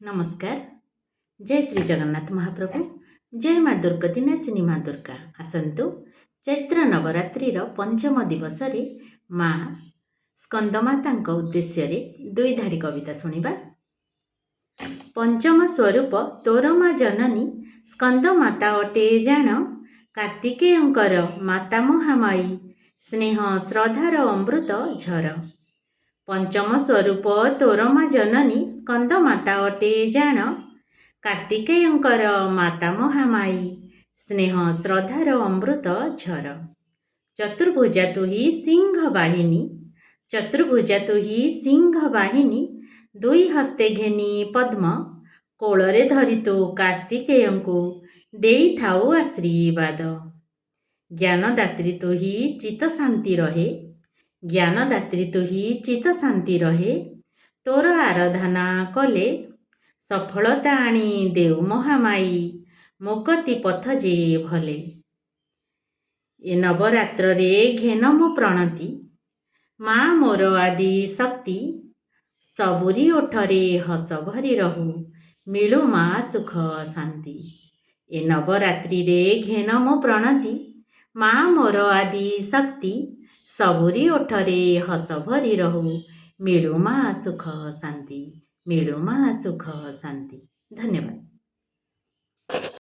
नमस्कार। जय श्री जगन्नाथ महाप्रभु। जय माँ दुर्गतिनाशिनी माँ दुर्गा। आसतु चैत्र नवरात्रि पंचम दिवस रे माँ स्कंदमाता उद्देश्य दुई धाड़ी कविता शुणा। पंचम स्वरूप तोर माँ जननी स्कंदमाता अटे जान, कार्तिकेयंकर माता महामाई स्नेह श्रद्धार अमृत झर। पंचम स्वरूप तोर माँ जननी स्कंदमाता अटे जान, कार्तिकेयंकर माता महामाई स्नेह श्रद्धार अमृत झर। चतुर्भुजा तु ही सिंह वाहिनी, चतुर्भुजा तु ही सिंह वाहिनी, दुई हस्ते घेनी पद्म, कोଳରେ धरी तु कार्तिकेयंकु देई थाउ आशीर्वाद। ज्ञानदात्री तु ही चित्त शांति रहे, ज्ञानदात्री तु ही चित्त शांति रहे, तोर आराधना कले सफलता आनी देउ महामाई मुक्ति पथ जे भले। ए नवरात्र रे घेन मो प्रणति, माँ मोर आदि शक्ति, सबुरी ओठरे हस भरी रहू, मिलू माँ सुख शांति। ए नवरात्रि रे घेन मो प्रणति, माँ मोर आदि शक्ति, सबुरी ओठरे हस भरी रहू, मिलू माँ सुख शांति, मिलू माँ सुख शांति। धन्यवाद।